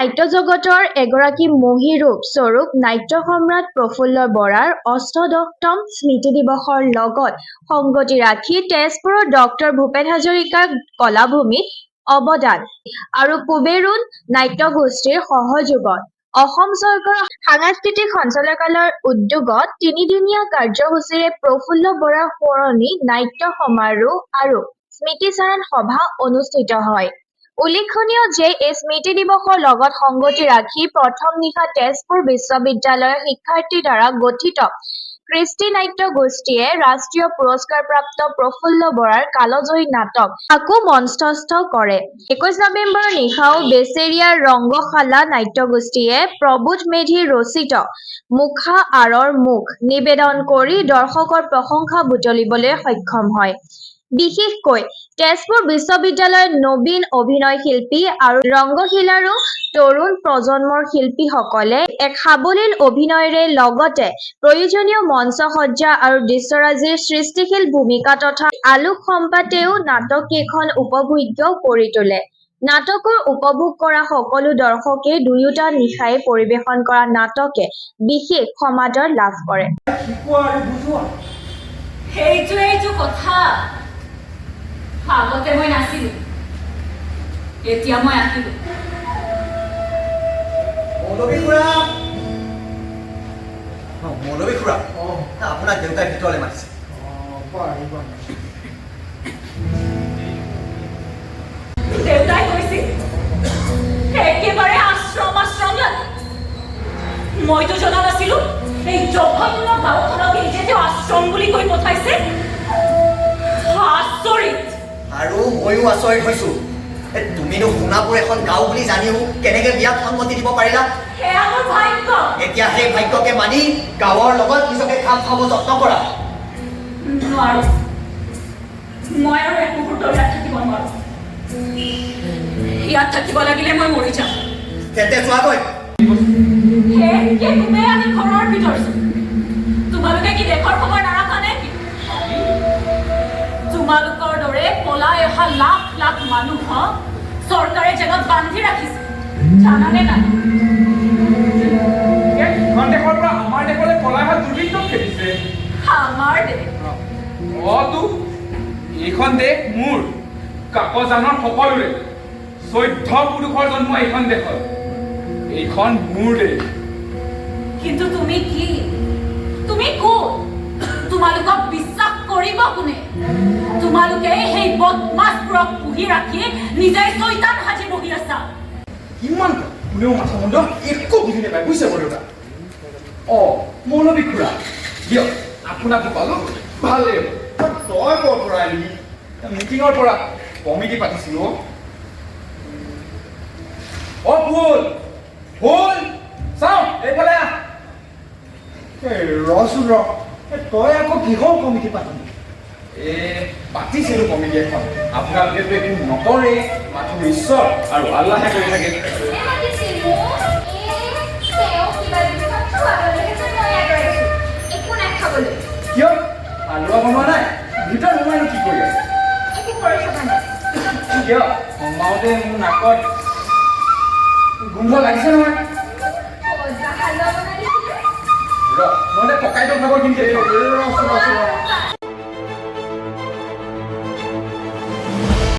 নাট্য জগতৰ এগৰাকী মহীৰূপ স্বৰূপ নাট্য সম্ৰাট প্ৰফুল্ল বৰাৰ অষ্টদশতম স্মৃতি দিৱসৰ লগত সংগতি ৰাখি তেজপুৰৰ ডক্টৰ ভূপেন হাজৰিকা কলাভূমিত অৱদান আৰু পুবেৰুণ নাট্যগোষ্ঠীৰ সহযোগত অসম চৰকাৰৰ সাংস্কৃতিক সঞ্চালকালয়ৰ উদ্যোগত তিনিদিনীয়া কাৰ্যসূচীৰে প্ৰফুল্ল বৰাৰ সোঁৱৰণী নাট্য সমাৰোহ আৰু স্মৃতিচাৰণ সভা অনুষ্ঠিত হয়। উল্লেখনীয় যে এই স্মৃতি দিৱসৰ লগত সংগতি ৰাখি প্ৰথম নিশা তেজপুৰ বিশ্ববিদ্যালয়ৰ শিক্ষাৰ্থীৰ দ্বাৰা গঠিত কৃষ্টি নাট্য গোষ্ঠীয়ে ৰাষ্ট্ৰীয় পুৰস্কাৰপ্ৰাপ্ত প্ৰফুল্ল বৰাৰ কালজয়ী নাটক আকৌ মঞ্চস্থ কৰে। 21 নৱেম্বৰৰ নিশাও বেচেৰিয়াৰ ৰংগশালা নাট্যগোষ্ঠীয়ে প্ৰবোধ মেধি ৰচিত মুখা আৰৰ মুখ নিবেদন কৰি দৰ্শকৰ প্ৰশংসা বুটলিবলৈ সক্ষম হয়। বিশেষকৈ তেজপুৰ বিশ্ববিদ্যালয়ৰ নবীন অভিনয় শিল্পী আৰু ৰংগশিলাৰো তৰুণ প্ৰজন্মৰ শিল্পীসকলে এক সাৱলীল অভিনয়েৰে লগতে প্ৰয়োজনীয় মঞ্চসজ্জা আৰু দৃশ্যৰাজিৰ সৃষ্টিশীল ভূমিকা তথা আলোক সম্পাতেও নাটককেইখন উপভোগ্য কৰি তোলে। নাটকৰ উপভোগ কৰা সকলো দৰ্শকে দুয়োটা নিশাই পৰিৱেশন কৰা নাটকে বিশেষ সমাদৰ লাভ কৰে। সেইটোৱেইটো কথা। আগতে মই নাছিলো, এতিয়া মই আহিলো। মৌলবী খুৰা আপোনাক দেউতাই ভিতৰলৈ মাতিছে। দেউতাই কৈছিল একেবাৰে আশ্ৰম লাগে। মইতো জনা নাছিলো এই জঘন্য গাঁওখনক এই যে তেওঁ আশ্ৰম বুলি কৈ পঠাইছে। আচৰিত। আৰু ময়ো আচৰিত হৈছো, তুমিনো সোণাপুৰ এখন গাঁও বুলি জানিও কেনেকে বিয়াত সন্মতি দিব পাৰিলা? সেয়া মোৰ ভাগ্য। এতিয়া সেই ভাগ্যকে মানি গাঁৱৰ লগত নিজকে খাপ খাব যত্ন কৰা। নোৱাৰো, মই আৰু এক মুহূৰ্ত ইয়াত থাকিব নোৱাৰো। ইয়াত থাকিব লাগিলে মই মৰি যাম। তেন্তে যোৱাগৈ। আমি ঘৰৰ ভিতৰত তোমালোকে কি দেশৰ খবৰ নাৰাখা নে? তোমালোকৰ দৰে পলাই অহা লাখ লাখ মানুহক চৰকাৰে জেলত বান্ধি ৰাখিছে, জানানে নাই? এখন দেশৰ পৰা আমাৰ দেশলৈ পলাই অহা দুৰ্বৃত্তক খেলিছে। আমাৰ দেশ? এইখন দেশ মোৰ, কাকজানৰ সকলোৰে 14 পুৰুষৰ জন্ম এইখন দেশত। এইখন মোৰ দেশ। কিন্তু তুমি কি? তুমি কোন? তোমালোকক বিশ্বাস কৰিব কোনে? তোমালোকে সেই বদমাছবোৰক পুহি ৰাখি নিজে চৈতান সাজি বহি আছা। কিমান কোনেও মাথা মুণ্ড একো বুজি নাপায়, বুজিছে বৰদেউতা? মৌলবী খুৰা দিয়ক, আপোনাকো পালো, ভালেই। তই ক'ৰ পৰা আহিলি? মিটিঙৰ পৰা কমিটি পাতিছিলো। ফুল ফুল চাওঁ এইফালে আহ। ৰচোন তই আকৌ কিহৰ কমিটি পাতিলি? পাতিছিলো কমিটি এখন। আপোনালোকেতো একো নকৰে, মাথো ঈশ্বৰ আৰু আল্লাহে কৰি থাকে। কিয় হালোৱা বনোৱা নাই? ভিতৰত সোমাইনো কি কৰি আছে? কিয় সোমাওঁতে মোৰ নাকত গোন্ধ লাগিছে নহয়। নহ'লে ককাইদেউ ভাগৰ কিন্তু